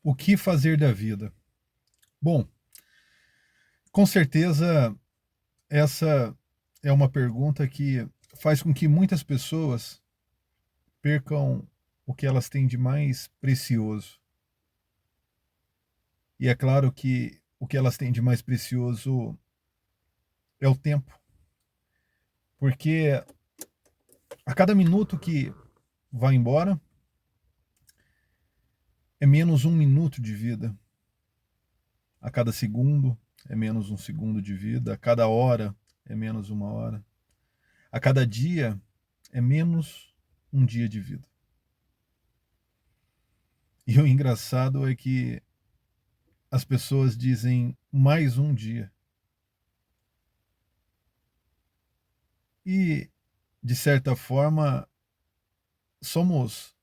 O que fazer da vida? Bom, com certeza essa é uma pergunta que faz com que muitas pessoas percam o que elas têm de mais precioso. E é claro que o que elas têm de mais precioso é o tempo, porque a cada minuto que vai embora é menos um minuto de vida. A cada segundo é menos um segundo de vida. A cada hora é menos uma hora. A cada dia é menos um dia de vida. E o engraçado é que as pessoas dizem mais um dia. E, de certa forma, somos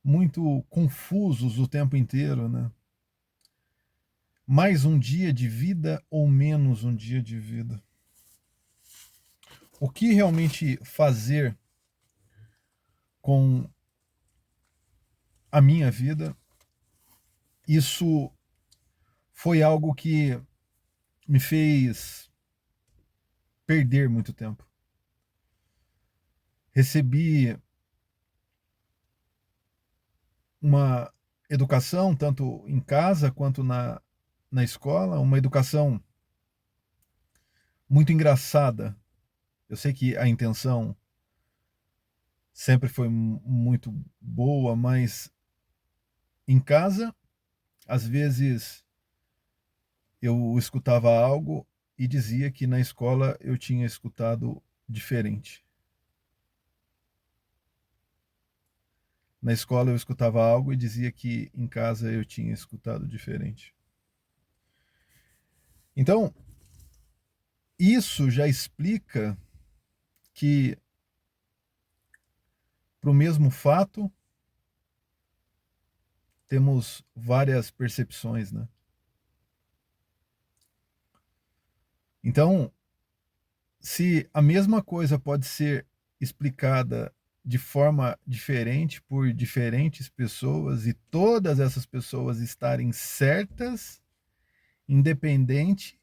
muito confusos o tempo inteiro, né? Mais um dia de vida ou menos um dia de vida? O que realmente fazer com a minha vida? Isso foi algo que me fez perder muito tempo. Recebi uma educação, tanto em casa quanto na escola, uma educação muito engraçada. Eu sei que a intenção sempre foi muito boa, mas em casa, às vezes eu escutava algo e dizia que na escola eu tinha escutado diferente. Na escola eu escutava algo e dizia que em casa eu tinha escutado diferente. Então, isso já explica que para o mesmo fato temos várias percepções, né? Então, se a mesma coisa pode ser explicada de forma diferente por diferentes pessoas e todas essas pessoas estarem certas, independente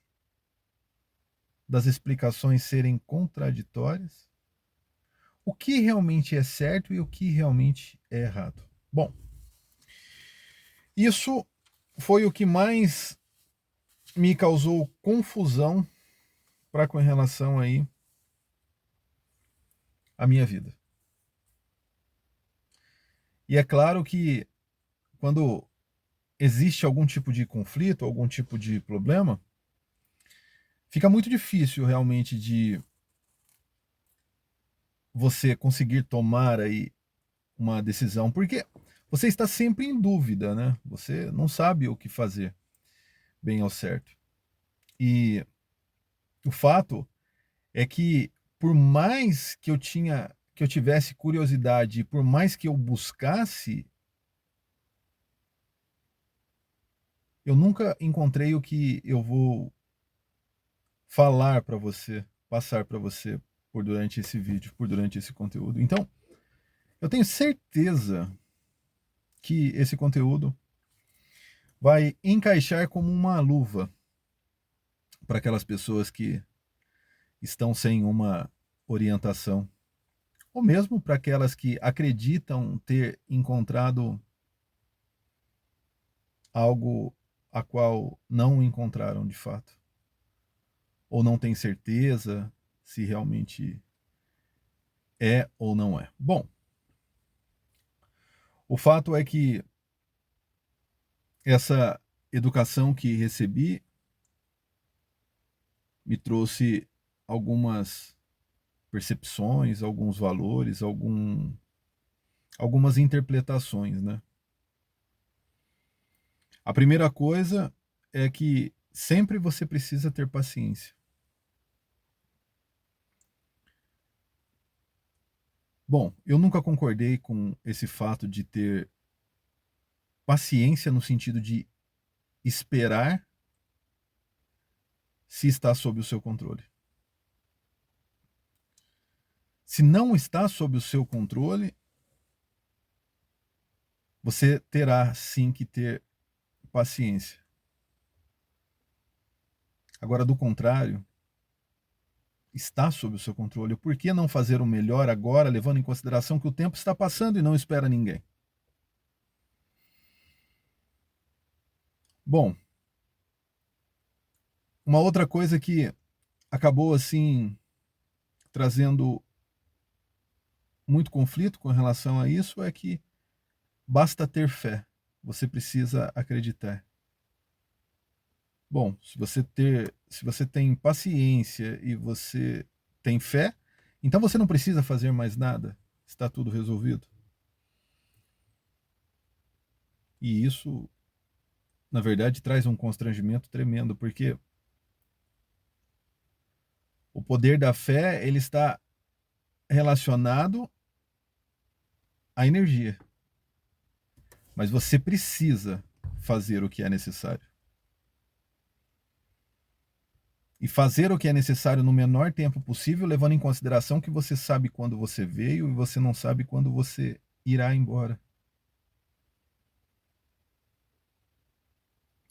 das explicações serem contraditórias, o que realmente é certo e o que realmente é errado? Bom, isso foi o que mais me causou confusão para com relação aí à minha vida. E é claro que quando existe algum tipo de conflito, algum tipo de problema, fica muito difícil realmente de você conseguir tomar aí uma decisão, porque você está sempre em dúvida, né? Você não sabe o que fazer bem ao certo. E o fato é que por mais que eu tivesse curiosidade, por mais que eu buscasse, eu nunca encontrei o que eu vou falar para você, passar para você por durante esse vídeo, por durante esse conteúdo. Então, eu tenho certeza que esse conteúdo vai encaixar como uma luva para aquelas pessoas que estão sem uma orientação, ou mesmo para aquelas que acreditam ter encontrado algo a qual não encontraram de fato, ou não tem certeza se realmente é ou não é. Bom, o fato é que essa educação que recebi me trouxe algumas percepções, alguns valores, algumas interpretações, né? A primeira coisa é que sempre você precisa ter paciência. Bom, eu nunca concordei com esse fato de ter paciência no sentido de esperar se está sob o seu controle. Se não está sob o seu controle, você terá sim que ter paciência. Agora, do contrário, está sob o seu controle. Por que não fazer o melhor agora, levando em consideração que o tempo está passando e não espera ninguém? Bom, uma outra coisa que acabou assim trazendo muito conflito com relação a isso é que basta ter fé, você precisa acreditar. Bom, se você tem paciência e você tem fé, então você não precisa fazer mais nada, está tudo resolvido. E isso, na verdade, traz um constrangimento tremendo, porque o poder da fé, ele está relacionado à energia. Mas você precisa fazer o que é necessário. E fazer o que é necessário no menor tempo possível, levando em consideração que você sabe quando você veio e você não sabe quando você irá embora.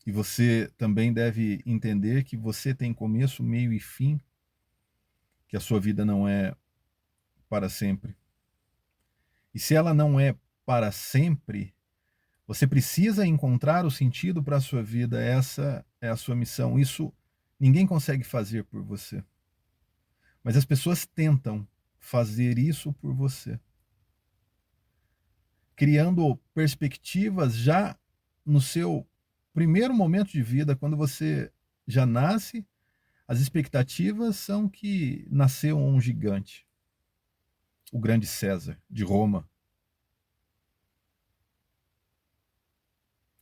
E você também deve entender que você tem começo, meio e fim, que a sua vida não é para sempre. E se ela não é para sempre, você precisa encontrar o sentido para a sua vida. Essa é a sua missão. Isso ninguém consegue fazer por você. Mas as pessoas tentam fazer isso por você, criando perspectivas já no seu primeiro momento de vida, quando você já nasce. As expectativas são que nasceu um gigante, o grande César de Roma.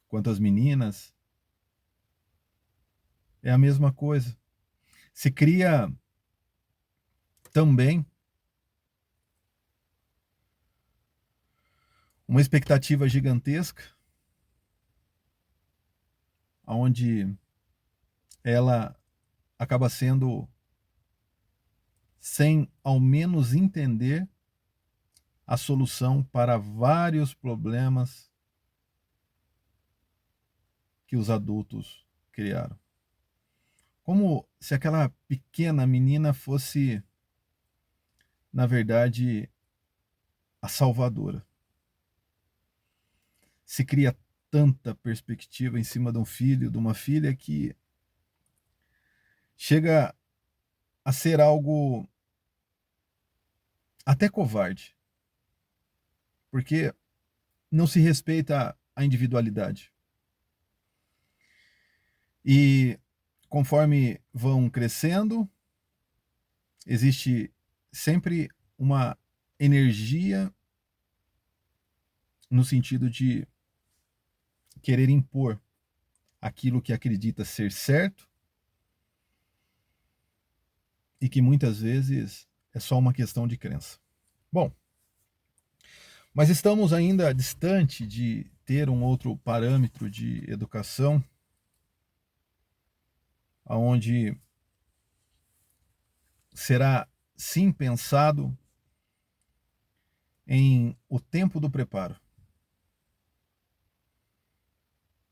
Quanto às meninas, é a mesma coisa. Se cria também uma expectativa gigantesca, onde ela acaba sendo, sem ao menos entender a solução para vários problemas que os adultos criaram. Como se aquela pequena menina fosse, na verdade, a salvadora. Se cria tanta perspectiva em cima de um filho, de uma filha, que chega a ser algo até covarde, porque não se respeita a individualidade. E conforme vão crescendo, existe sempre uma energia no sentido de querer impor aquilo que acredita ser certo e que muitas vezes é só uma questão de crença. Bom, mas estamos ainda distante de ter um outro parâmetro de educação, onde será sim pensado em o tempo do preparo,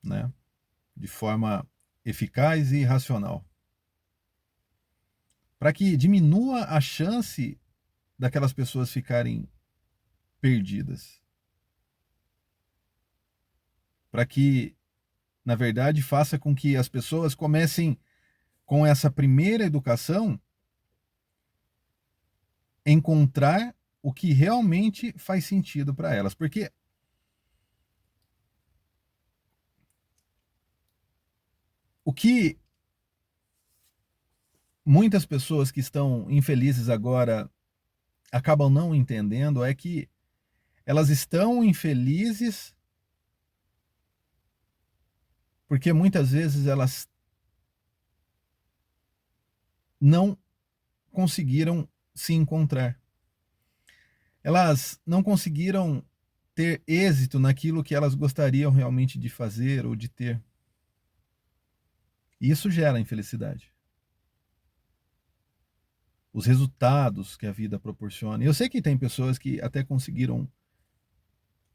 né? De forma eficaz e racional, para que diminua a chance daquelas pessoas ficarem perdidas, para que, na verdade, faça com que as pessoas comecem com essa primeira educação encontrar o que realmente faz sentido para elas, porque o que muitas pessoas que estão infelizes agora acabam não entendendo é que elas estão infelizes porque muitas vezes elas não conseguiram se encontrar. Elas não conseguiram ter êxito naquilo que elas gostariam realmente de fazer ou de ter. E isso gera infelicidade. Os resultados que a vida proporciona. Eu sei que tem pessoas que até conseguiram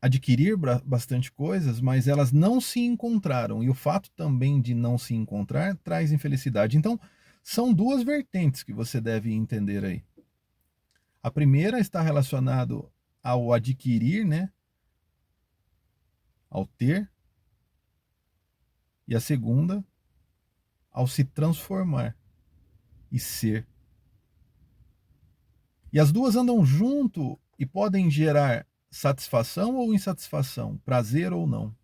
adquirir bastante coisas, mas elas não se encontraram. E o fato também de não se encontrar traz infelicidade. Então, são duas vertentes que você deve entender aí. A primeira está relacionado ao adquirir, né? Ao ter. E a segunda, ao se transformar e ser. E as duas andam junto e podem gerar satisfação ou insatisfação, prazer ou não.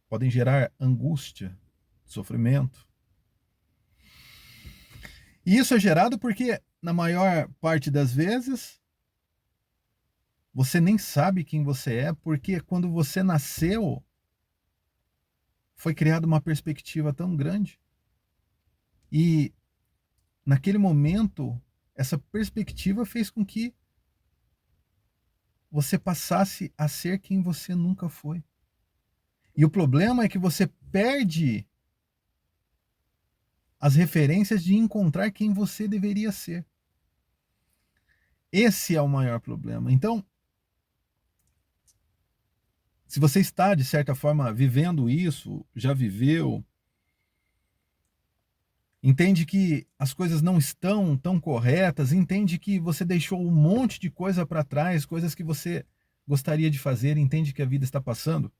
Podem gerar angústia, sofrimento. E isso é gerado porque, na maior parte das vezes, você nem sabe quem você é, porque quando você nasceu, foi criada uma perspectiva tão grande. E, naquele momento, essa perspectiva fez com que você passasse a ser quem você nunca foi. E o problema é que você perde as referências de encontrar quem você deveria ser. Esse é o maior problema. Então, se você está, de certa forma, vivendo isso, já viveu, entende que as coisas não estão tão corretas, entende que você deixou um monte de coisa para trás, coisas que você gostaria de fazer, entende que a vida está passando,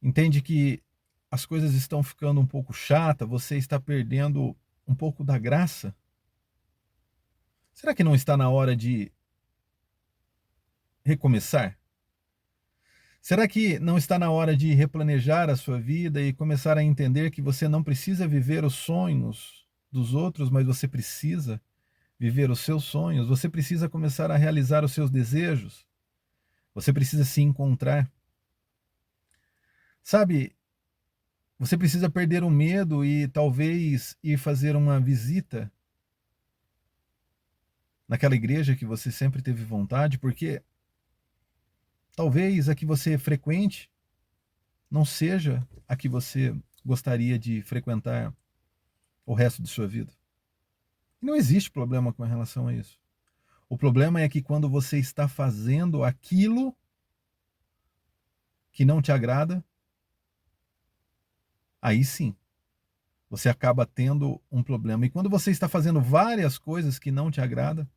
entende que as coisas estão ficando um pouco chata, você está perdendo um pouco da graça. Será que não está na hora de recomeçar? Será que não está na hora de replanejar a sua vida e começar a entender que você não precisa viver os sonhos dos outros, mas você precisa viver os seus sonhos? Você precisa começar a realizar os seus desejos? Você precisa se encontrar. Sabe, você precisa perder o medo e talvez ir fazer uma visita naquela igreja que você sempre teve vontade, porque talvez a que você frequente não seja a que você gostaria de frequentar o resto de sua vida. E não existe problema com relação a isso. O problema é que quando você está fazendo aquilo que não te agrada, aí sim, você acaba tendo um problema. E quando você está fazendo várias coisas que não te agrada,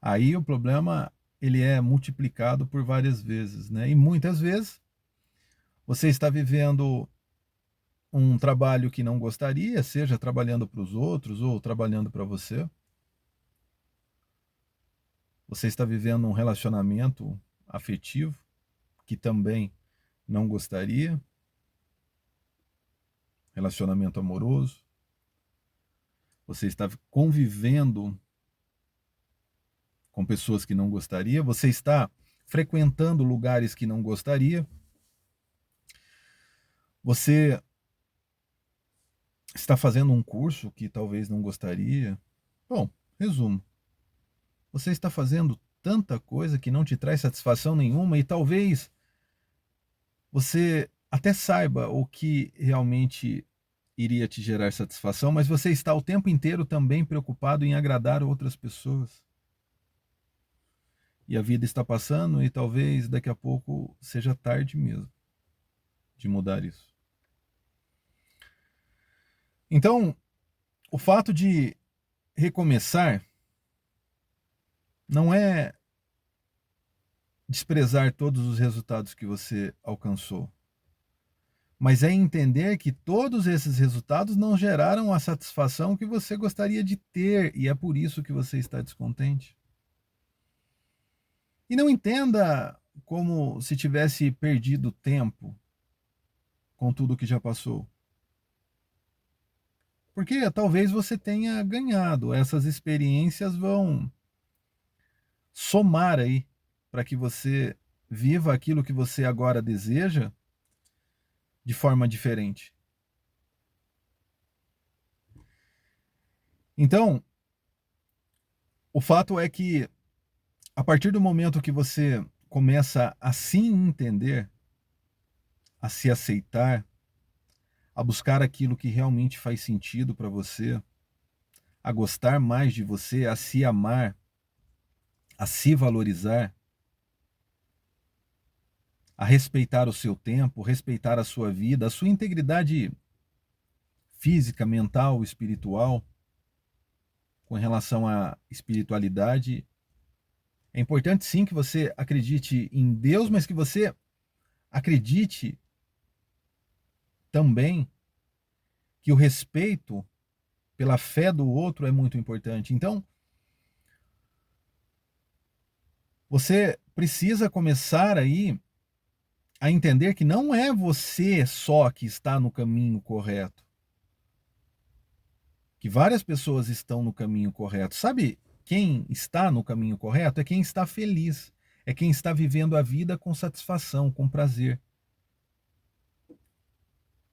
aí o problema ele é multiplicado por várias vezes, né? E muitas vezes você está vivendo um trabalho que não gostaria, seja trabalhando para os outros ou trabalhando para você. Você está vivendo um relacionamento afetivo que também não gostaria, relacionamento amoroso. Você está convivendo com pessoas que não gostaria, você está frequentando lugares que não gostaria, você está fazendo um curso que talvez não gostaria. Bom, resumo. Você está fazendo tanta coisa que não te traz satisfação nenhuma e talvez você até saiba o que realmente iria te gerar satisfação, mas você está o tempo inteiro também preocupado em agradar outras pessoas. E a vida está passando e talvez daqui a pouco seja tarde mesmo de mudar isso. Então, o fato de recomeçar não é desprezar todos os resultados que você alcançou, mas é entender que todos esses resultados não geraram a satisfação que você gostaria de ter e é por isso que você está descontente. E não entenda como se tivesse perdido tempo com tudo que já passou. Porque talvez você tenha ganhado, essas experiências vão somar aí para que você viva aquilo que você agora deseja de forma diferente. Então, o fato é que a partir do momento que você começa a se entender, a se aceitar, a buscar aquilo que realmente faz sentido para você, a gostar mais de você, a se amar, a se valorizar, a respeitar o seu tempo, respeitar a sua vida, a sua integridade física, mental, espiritual, com relação à espiritualidade. É importante sim que você acredite em Deus, mas que você acredite também que o respeito pela fé do outro é muito importante. Então, você precisa começar aí a entender que não é você só que está no caminho correto, que várias pessoas estão no caminho correto. Sabe quem está no caminho correto? É quem está feliz, é quem está vivendo a vida com satisfação, com prazer.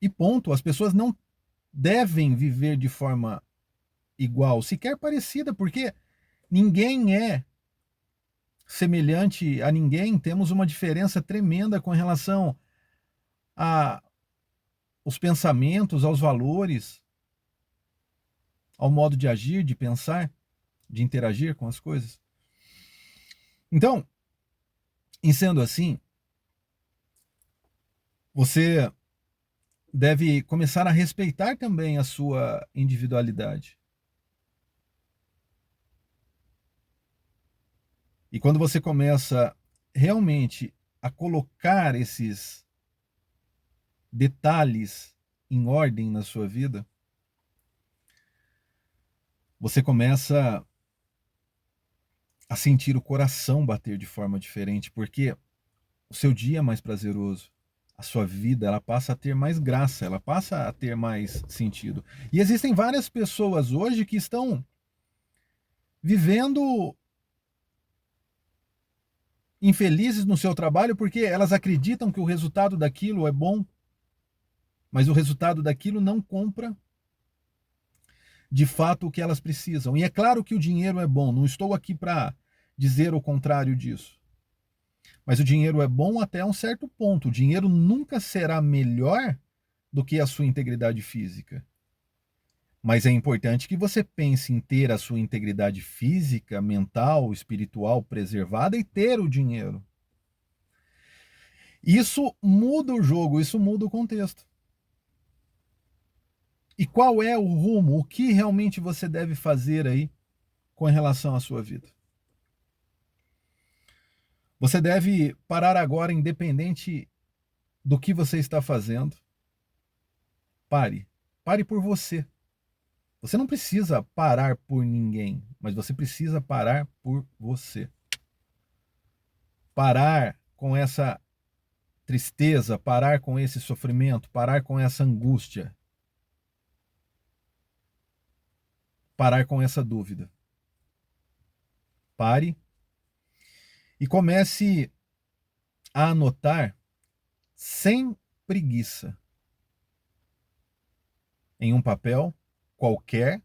E ponto, as pessoas não devem viver de forma igual, sequer parecida, porque ninguém é semelhante a ninguém, temos uma diferença tremenda com relação a os pensamentos, aos valores, ao modo de agir, de pensar, de interagir com as coisas. Então, em sendo assim, você deve começar a respeitar também a sua individualidade. E quando você começa realmente a colocar esses detalhes em ordem na sua vida, você começa a sentir o coração bater de forma diferente, porque o seu dia é mais prazeroso, a sua vida ela passa a ter mais graça, ela passa a ter mais sentido. E existem várias pessoas hoje que estão vivendo infelizes no seu trabalho porque elas acreditam que o resultado daquilo é bom, mas o resultado daquilo não compra de fato o que elas precisam. E é claro que o dinheiro é bom, não estou aqui para dizer o contrário disso. Mas o dinheiro é bom até um certo ponto. O dinheiro nunca será melhor do que a sua integridade física. Mas é importante que você pense em ter a sua integridade física, mental, espiritual preservada e ter o dinheiro. Isso muda o jogo, isso muda o contexto. E qual é o rumo, o que realmente você deve fazer aí com relação à sua vida? Você deve parar agora, independente do que você está fazendo. Pare. Pare por você. Você não precisa parar por ninguém, mas você precisa parar por você. Parar com essa tristeza, parar com esse sofrimento, parar com essa angústia, parar com essa dúvida. Pare e comece a anotar sem preguiça em um papel qualquer,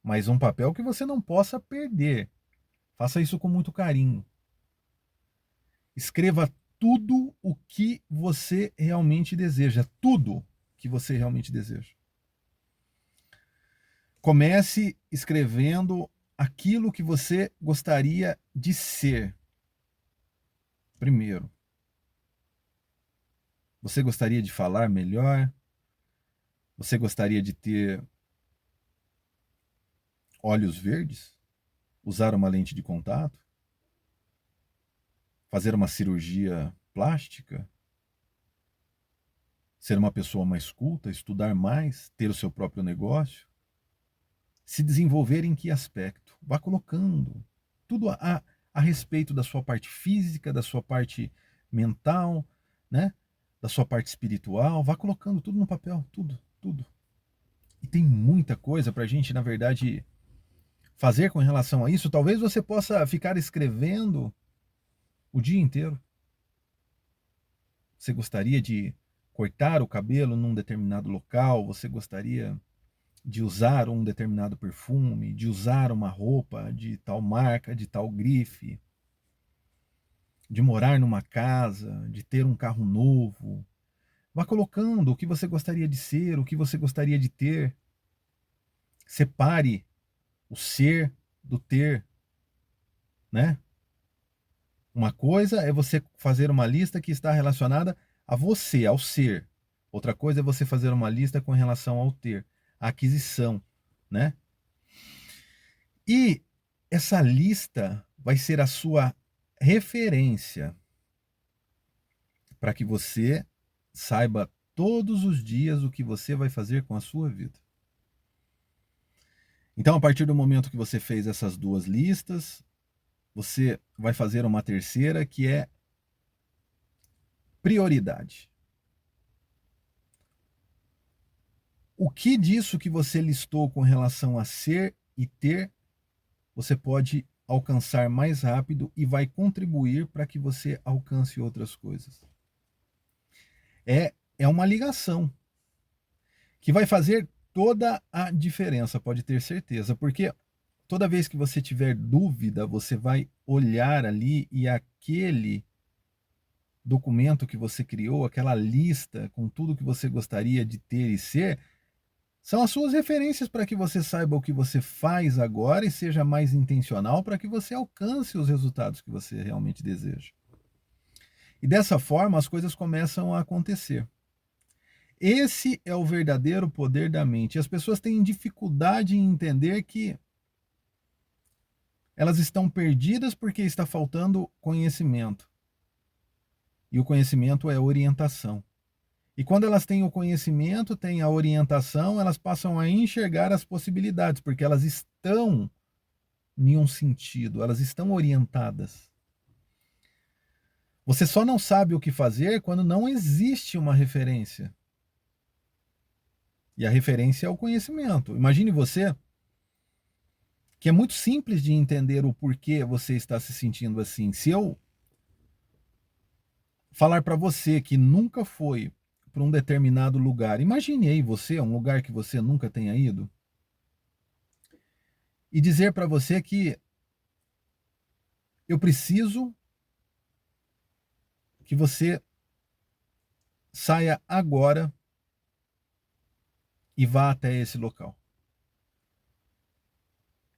mas um papel que você não possa perder. Faça isso com muito carinho. Escreva tudo o que você realmente deseja, tudo que você realmente deseja. Comece escrevendo aquilo que você gostaria de ser. Primeiro, você gostaria de falar melhor? Você gostaria de ter olhos verdes? Usar uma lente de contato? Fazer uma cirurgia plástica? Ser uma pessoa mais culta? Estudar mais? Ter o seu próprio negócio? Se desenvolver em que aspecto? Vá colocando tudo a respeito da sua parte física, da sua parte mental, né? Da sua parte espiritual. Vá colocando tudo no papel, tudo, tudo. E tem muita coisa para a gente, na verdade, fazer com relação a isso. Talvez você possa ficar escrevendo o dia inteiro. Você gostaria de cortar o cabelo num determinado local? Você gostaria de usar um determinado perfume, de usar uma roupa de tal marca, de tal grife, de morar numa casa, de ter um carro novo? Vá colocando o que você gostaria de ser, o que você gostaria de ter. Separe o ser do ter, né? Uma coisa é você fazer uma lista que está relacionada a você, ao ser. Outra coisa é você fazer uma lista com relação ao ter, à aquisição, né? E essa lista vai ser a sua referência para que você saiba todos os dias o que você vai fazer com a sua vida. Então, a partir do momento que você fez essas duas listas, você vai fazer uma terceira, que é prioridade. O que disso que você listou com relação a ser e ter, você pode alcançar mais rápido e vai contribuir para que você alcance outras coisas. É uma ligação que vai fazer toda a diferença, pode ter certeza, porque toda vez que você tiver dúvida, você vai olhar ali e aquele documento que você criou, aquela lista com tudo que você gostaria de ter e ser, são as suas referências para que você saiba o que você faz agora e seja mais intencional para que você alcance os resultados que você realmente deseja. E dessa forma as coisas começam a acontecer. Esse é o verdadeiro poder da mente. As pessoas têm dificuldade em entender que elas estão perdidas porque está faltando conhecimento. E o conhecimento é orientação. E quando elas têm o conhecimento, têm a orientação, elas passam a enxergar as possibilidades, porque elas estão em um sentido, elas estão orientadas. Você só não sabe o que fazer quando não existe uma referência. E a referência é o conhecimento. Imagine você que é muito simples de entender o porquê você está se sentindo assim. Se eu falar para você que nunca foi para um determinado lugar, imagine aí você, um lugar que você nunca tenha ido, e dizer para você que eu preciso que você saia agora e vá até esse local.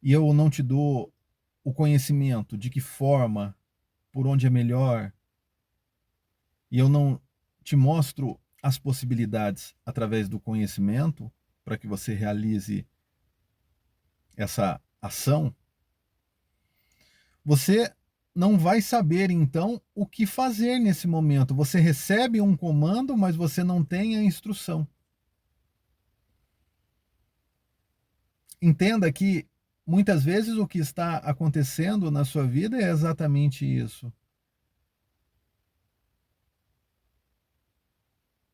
E eu não te dou o conhecimento de que forma, por onde é melhor, e eu não te mostro as possibilidades através do conhecimento para que você realize essa ação, você não vai saber então o que fazer nesse momento. Você recebe um comando, mas você não tem a instrução. Entenda que muitas vezes o que está acontecendo na sua vida é exatamente isso.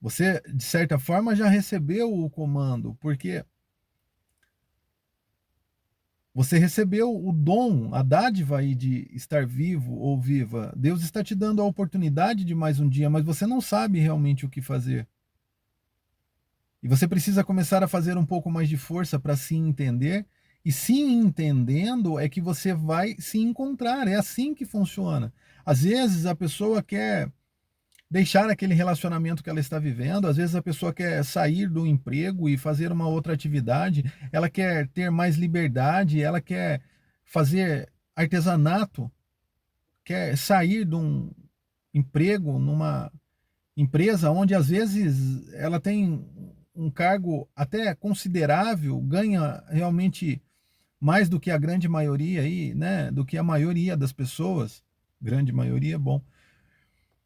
Você, de certa forma, já recebeu o comando, porque você recebeu o dom, a dádiva aí de estar vivo ou viva. Deus está te dando a oportunidade de mais um dia, mas você não sabe realmente o que fazer. E você precisa começar a fazer um pouco mais de força para se entender. E se entendendo é que você vai se encontrar. É assim que funciona. Às vezes a pessoa quer deixar aquele relacionamento que ela está vivendo, às vezes a pessoa quer sair do emprego e fazer uma outra atividade, ela quer ter mais liberdade, ela quer fazer artesanato, quer sair de um emprego numa empresa onde às vezes ela tem um cargo até considerável, ganha realmente mais do que a grande maioria aí, né, do que a maioria das pessoas, grande maioria, bom.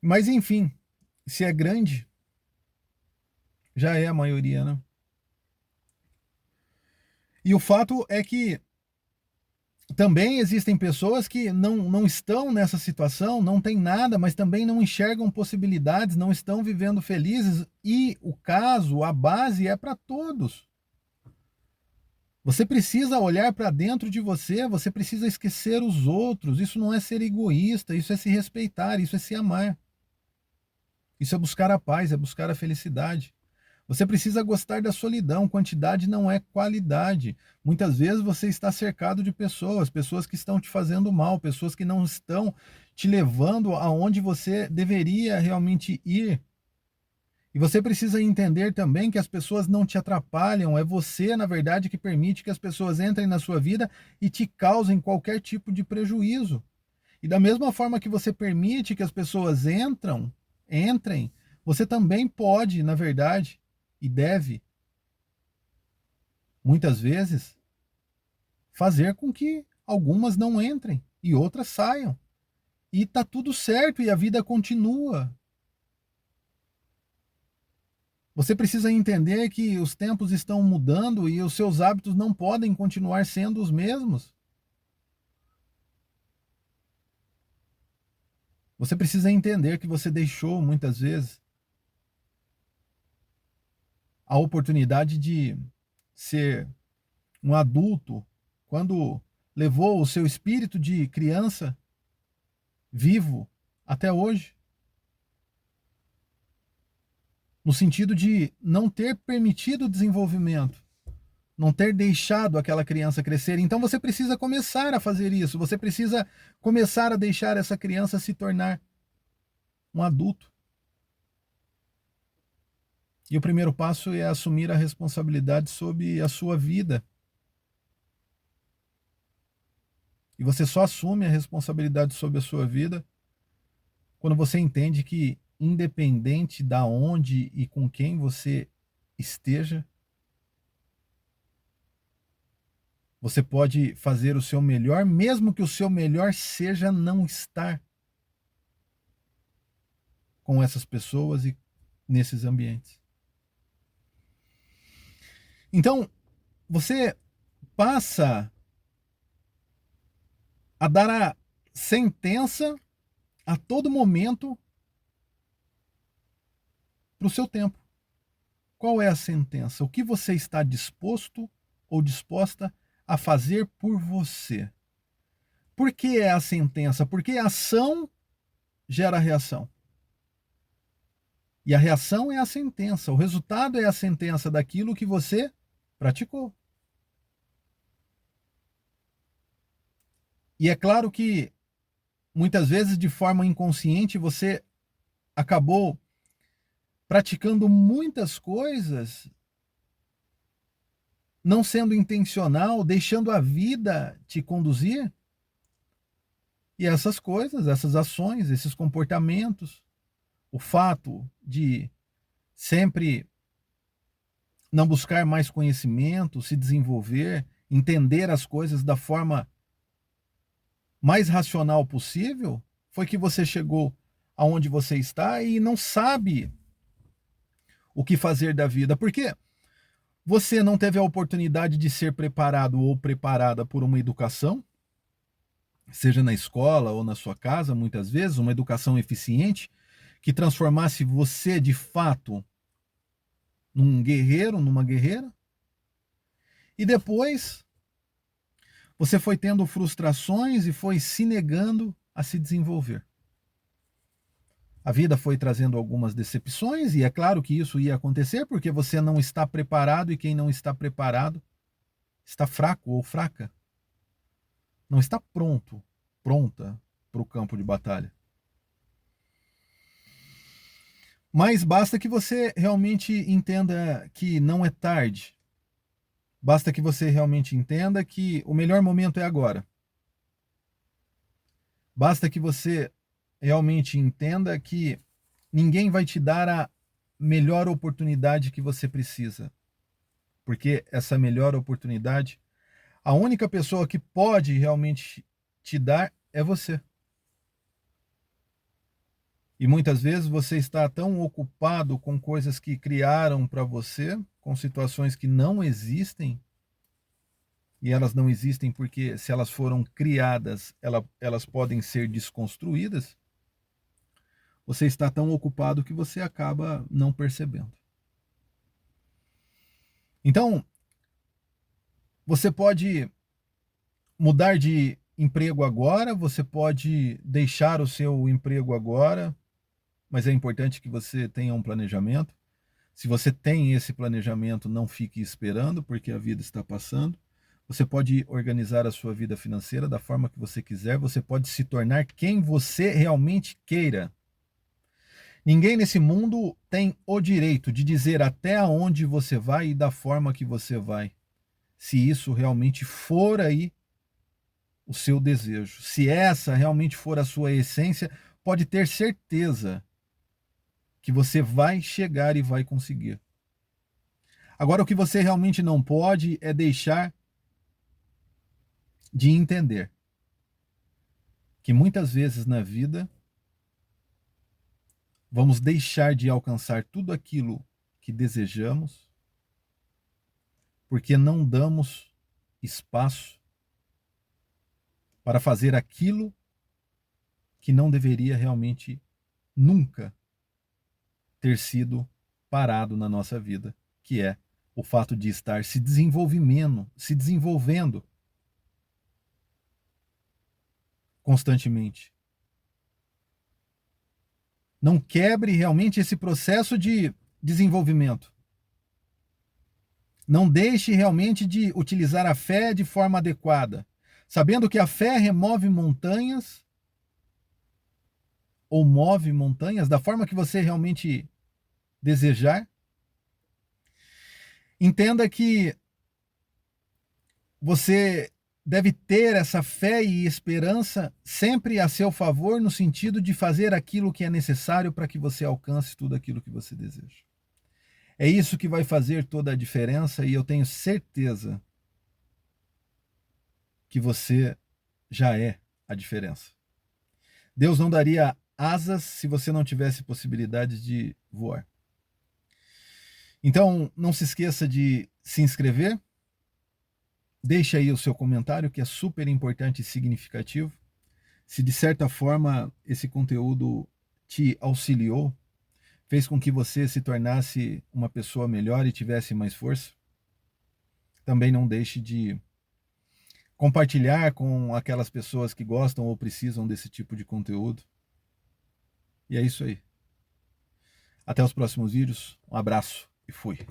Mas enfim, se é grande, já é a maioria, né? E o fato é que também existem pessoas que não estão nessa situação, não tem nada, mas também não enxergam possibilidades, não estão vivendo felizes. E o caso, a base é para todos. Você precisa olhar para dentro de você, você precisa esquecer os outros. Isso não é ser egoísta, isso é se respeitar, isso é se amar. Isso é buscar a paz, é buscar a felicidade. Você precisa gostar da solidão, quantidade não é qualidade. Muitas vezes você está cercado de pessoas, pessoas que estão te fazendo mal, pessoas que não estão te levando aonde você deveria realmente ir. E você precisa entender também que as pessoas não te atrapalham, é você, na verdade, que permite que as pessoas entrem na sua vida e te causem qualquer tipo de prejuízo. E da mesma forma que você permite que as pessoas entrem, você também pode, na verdade, e deve, muitas vezes, fazer com que algumas não entrem e outras saiam. E tá tudo certo e a vida continua. Você precisa entender que os tempos estão mudando e os seus hábitos não podem continuar sendo os mesmos. Você precisa entender que você deixou, muitas vezes, a oportunidade de ser um adulto quando levou o seu espírito de criança vivo até hoje. No sentido de não ter permitido o desenvolvimento, não ter deixado aquela criança crescer. Então você precisa começar a fazer isso, você precisa começar a deixar essa criança se tornar um adulto. E o primeiro passo é assumir a responsabilidade sobre a sua vida. E você só assume a responsabilidade sobre a sua vida quando você entende que, independente da onde e com quem você esteja, você pode fazer o seu melhor, mesmo que o seu melhor seja não estar com essas pessoas e nesses ambientes. Então, você passa a dar a sentença a todo momento para o seu tempo. Qual é a sentença? O que você está disposto ou disposta a fazer por você? Por que é a sentença? Porque a ação gera reação. E a reação é a sentença. O resultado é a sentença daquilo que você praticou. E é claro que muitas vezes, de forma inconsciente, você acabou praticando muitas coisas, não sendo intencional, deixando a vida te conduzir. E essas coisas, essas ações, esses comportamentos, o fato de sempre não buscar mais conhecimento, se desenvolver, entender as coisas da forma mais racional possível, foi que você chegou aonde você está e não sabe o que fazer da vida. Porque você não teve a oportunidade de ser preparado ou preparada por uma educação, seja na escola ou na sua casa, muitas vezes, uma educação eficiente, que transformasse você de fato num guerreiro, numa guerreira. E depois você foi tendo frustrações e foi se negando a se desenvolver. A vida foi trazendo algumas decepções, e é claro que isso ia acontecer porque você não está preparado, e quem não está preparado está fraco ou fraca. Não está pronta para o campo de batalha. Mas basta que você realmente entenda que não é tarde. Basta que você realmente entenda que o melhor momento é agora. Basta que você realmente entenda que ninguém vai te dar a melhor oportunidade que você precisa. Porque essa melhor oportunidade, a única pessoa que pode realmente te dar é você. E muitas vezes você está tão ocupado com coisas que criaram para você, com situações que não existem, e elas não existem porque, se elas foram criadas, elas podem ser desconstruídas. Você está tão ocupado que você acaba não percebendo. Então, você pode mudar de emprego agora, você pode deixar o seu emprego agora, mas é importante que você tenha um planejamento. Se você tem esse planejamento, não fique esperando, porque a vida está passando. Você pode organizar a sua vida financeira da forma que você quiser, você pode se tornar quem você realmente queira. Ninguém nesse mundo tem o direito de dizer até aonde você vai e da forma que você vai, se isso realmente for aí o seu desejo. Se essa realmente for a sua essência, pode ter certeza que você vai chegar e vai conseguir. Agora, o que você realmente não pode é deixar de entender que muitas vezes na vida vamos deixar de alcançar tudo aquilo que desejamos porque não damos espaço para fazer aquilo que não deveria realmente nunca ter sido parado na nossa vida, que é o fato de estar se desenvolvendo constantemente. Não quebre realmente esse processo de desenvolvimento. Não deixe realmente de utilizar a fé de forma adequada, sabendo que a fé remove montanhas ou move montanhas da forma que você realmente desejar. Entenda que você deve ter essa fé e esperança sempre a seu favor, no sentido de fazer aquilo que é necessário para que você alcance tudo aquilo que você deseja. É isso que vai fazer toda a diferença e eu tenho certeza que você já é a diferença. Deus não daria asas se você não tivesse possibilidade de voar. Então, não se esqueça de se inscrever. Deixe aí o seu comentário, que é super importante e significativo. Se de certa forma esse conteúdo te auxiliou, fez com que você se tornasse uma pessoa melhor e tivesse mais força, também não deixe de compartilhar com aquelas pessoas que gostam ou precisam desse tipo de conteúdo. E é isso aí. Até os próximos vídeos. Um abraço e fui.